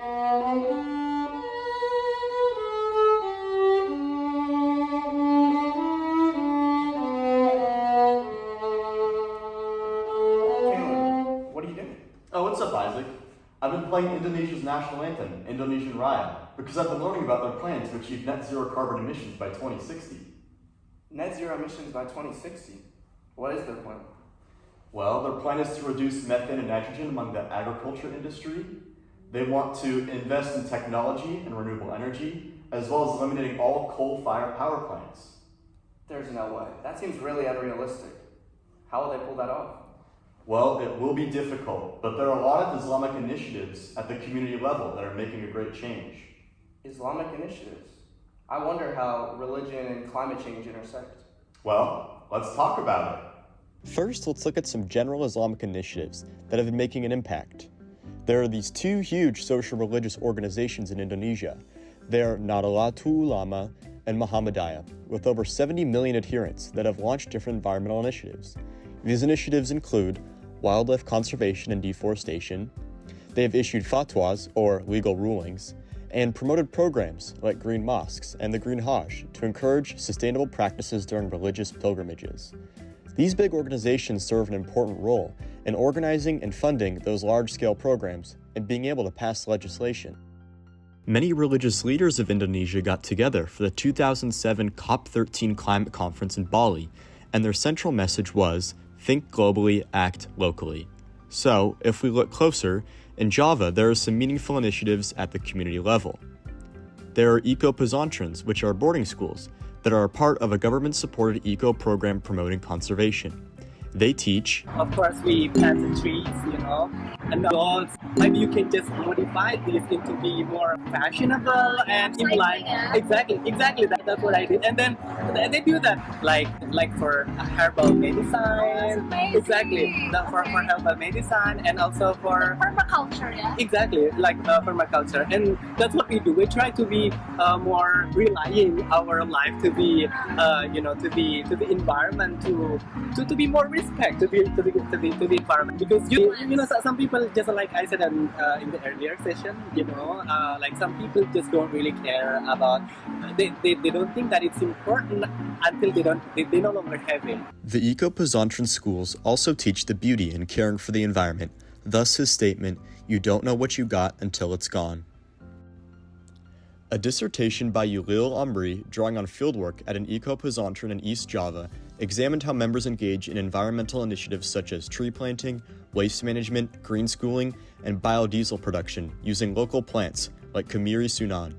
What are you doing? Oh, what's up, Isaac? I've been playing Indonesia's national anthem, Indonesian Raya, because I've been learning about their plan to achieve net zero carbon emissions by 2060. Net zero emissions by 2060. What is their plan? Well, their plan is to reduce methane and nitrogen among the agriculture industry. They want to invest in technology and renewable energy, as well as eliminating all coal-fired power plants. There's no way. That seems really unrealistic. How will they pull that off? Well, it will be difficult, but there are a lot of Islamic initiatives at the community level that are making a great change. Islamic initiatives? I wonder how religion and climate change intersect. Well, let's talk about it. First, let's look at some general Islamic initiatives that have been making an impact. There are these two huge social religious organizations in Indonesia. They are Nahdlatul Ulama and Muhammadiyah, with over 70 million adherents that have launched different environmental initiatives. These initiatives include wildlife conservation and deforestation. They have issued fatwas, or legal rulings, and promoted programs like green mosques and the Green Hajj to encourage sustainable practices during religious pilgrimages. These big organizations serve an important role in organizing and funding those large-scale programs and being able to pass legislation. Many religious leaders of Indonesia got together for the 2007 COP13 climate conference in Bali, and their central message was, think globally, act locally. So, if we look closer, in Java there are some meaningful initiatives at the community level. There are eco-pesantren, which are boarding schools, that are a part of a government-supported eco program promoting conservation. They teach, of course, we plant the trees, and goals. Maybe you can just modify this into be more fashionable and imply. Exactly. That's what I did. And then they do that, like for herbal medicine. Exactly. For herbal medicine and also for permaculture. Yeah. Exactly, like permaculture, and that's what we do. We try to be more relying our life to be, to the environment, to be more respect to the environment, because some people, just like I said in the earlier session, like some people just don't really care about. They don't think that it's important until they no longer have it. The eco-pesantren schools also teach the beauty in caring for the environment. Thus his statement, "You don't know what you got until it's gone." A dissertation by Yulil Amri, drawing on fieldwork at an eco-pesantren in East Java, examined how members engage in environmental initiatives such as tree planting, waste management, green schooling, and biodiesel production using local plants like Kemiri Sunan.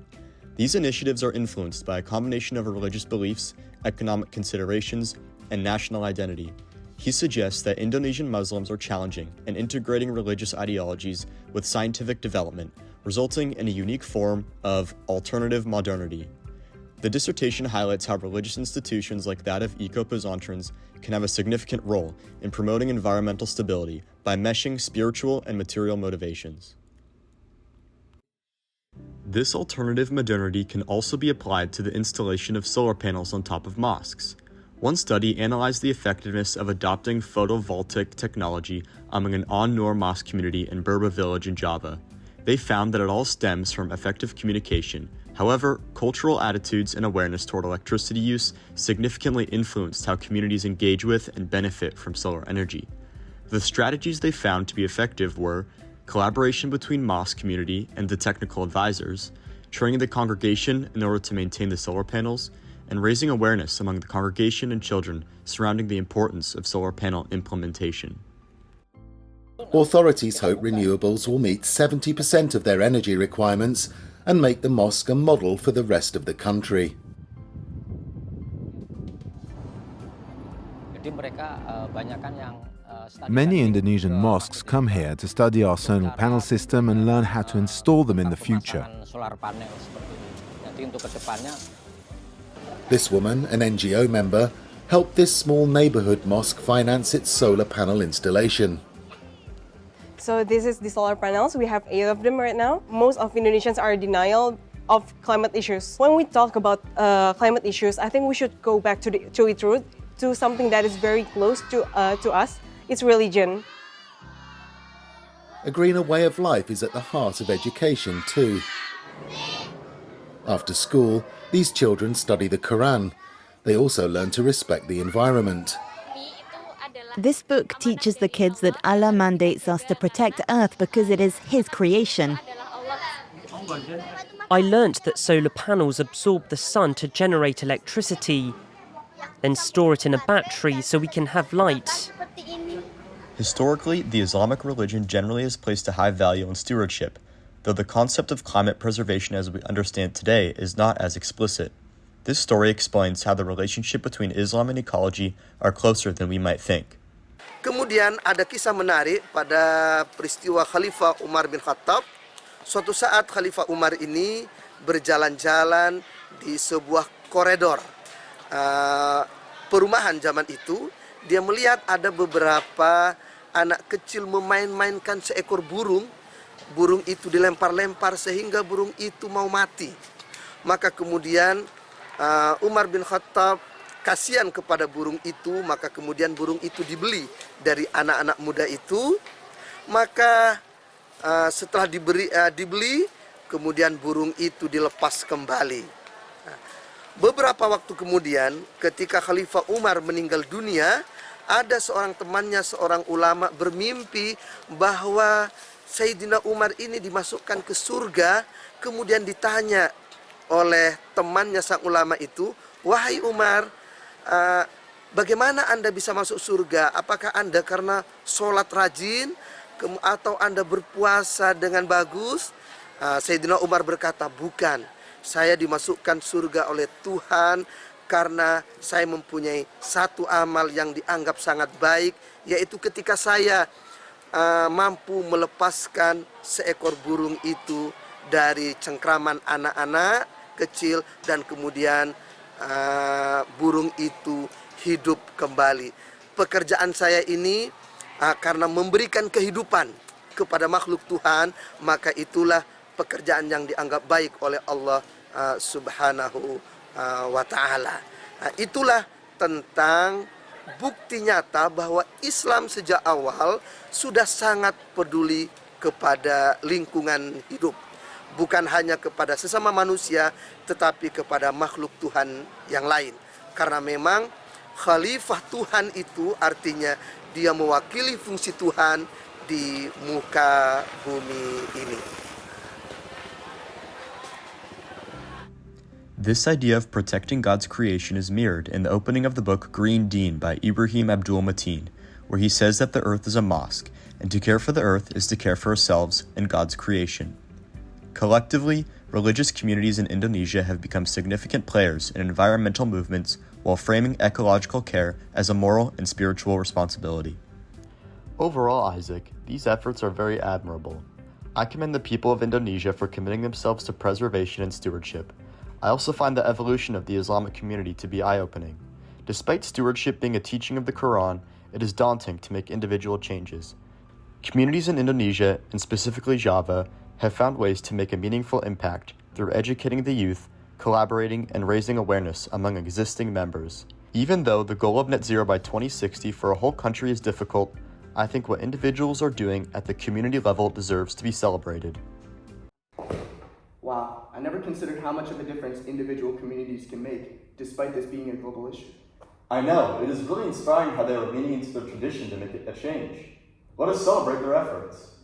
These initiatives are influenced by a combination of religious beliefs, economic considerations, and national identity. He suggests that Indonesian Muslims are challenging and integrating religious ideologies with scientific development, resulting in a unique form of alternative modernity. The dissertation highlights how religious institutions like that of eco-pesantren can have a significant role in promoting environmental stability by meshing spiritual and material motivations. This alternative modernity can also be applied to the installation of solar panels on top of mosques. One study analyzed the effectiveness of adopting photovoltaic technology among an An-Nur mosque community in Burba village in Java. They found that it all stems from effective communication. However, cultural attitudes and awareness toward electricity use significantly influenced how communities engage with and benefit from solar energy. The strategies they found to be effective were collaboration between mosque community and the technical advisors, training the congregation in order to maintain the solar panels, and raising awareness among the congregation and children surrounding the importance of solar panel implementation. Authorities hope renewables will meet 70% of their energy requirements and make the mosque a model for the rest of the country. Many Indonesian mosques come here to study our solar panel system and learn how to install them in the future. This woman, an NGO member, helped this small neighborhood mosque finance its solar panel installation. So this is the solar panels. We have 8 of them right now. Most of Indonesians are in denial of climate issues. When we talk about climate issues, I think we should go back to its root, to something that is very close to us. It's religion. a greener way of life is at the heart of education too. After school, these children study the Quran. They also learn to respect the environment. This book teaches the kids that Allah mandates us to protect Earth because it is His creation. I learnt that solar panels absorb the sun to generate electricity, then store it in a battery so we can have light. Historically, the Islamic religion generally has placed a high value on stewardship, though the concept of climate preservation as we understand today is not as explicit. This story explains how the relationship between Islam and ecology are closer than we might think. Kemudian ada kisah menarik pada peristiwa Khalifah Umar bin Khattab. Suatu saat Khalifah Umar ini berjalan-jalan di sebuah koridor perumahan zaman itu. Dia melihat ada beberapa anak kecil memain-mainkan seekor burung. Burung itu dilempar-lempar sehingga burung itu mau mati. Maka kemudian Umar bin Khattab kasihan kepada burung itu, maka kemudian burung itu dibeli dari anak-anak muda itu. Maka setelah dibeli, kemudian burung itu dilepas kembali. Beberapa waktu kemudian, ketika Khalifah Umar meninggal dunia, ada seorang temannya, seorang ulama bermimpi bahwa Sayyidina Umar ini dimasukkan ke surga. Kemudian ditanya oleh temannya sang ulama itu, "Wahai Umar, bagaimana Anda bisa masuk surga? Apakah Anda karena sholat rajin atau Anda berpuasa dengan bagus?" Sayyidina Umar berkata, "Bukan, saya dimasukkan surga oleh Tuhan karena saya mempunyai satu amal yang dianggap sangat baik, yaitu ketika saya mampu melepaskan seekor burung itu dari cengkraman anak-anak kecil dan kemudian burung itu hidup kembali. Pekerjaan saya ini karena memberikan kehidupan kepada makhluk Tuhan, maka itulah pekerjaan yang dianggap baik oleh Allah Subhanahu wa ta'ala." Itulah tentang bukti nyata bahwa Islam sejak awal sudah sangat peduli kepada lingkungan hidup. Bukan hanya kepada sesama manusia, tetapi kepada makhluk Tuhan yang lain. Karena memang khalifah Tuhan itu artinya dia mewakili fungsi Tuhan di muka bumi ini. This idea of protecting God's creation is mirrored in the opening of the book Green Deen by Ibrahim Abdul Mateen, where he says that the earth is a mosque, and to care for the earth is to care for ourselves and God's creation. Collectively, religious communities in Indonesia have become significant players in environmental movements while framing ecological care as a moral and spiritual responsibility. Overall, Isaac, these efforts are very admirable. I commend the people of Indonesia for committing themselves to preservation and stewardship. I also find the evolution of the Islamic community to be eye-opening. Despite stewardship being a teaching of the Quran, it is daunting to make individual changes. Communities in Indonesia, and specifically Java, have found ways to make a meaningful impact through educating the youth, collaborating, and raising awareness among existing members. Even though the goal of net zero by 2060 for a whole country is difficult, I think what individuals are doing at the community level deserves to be celebrated. Wow, I never considered how much of a difference individual communities can make, despite this being a global issue. I know, it is really inspiring how they are leaning into their tradition to make it a change. Let us celebrate their efforts.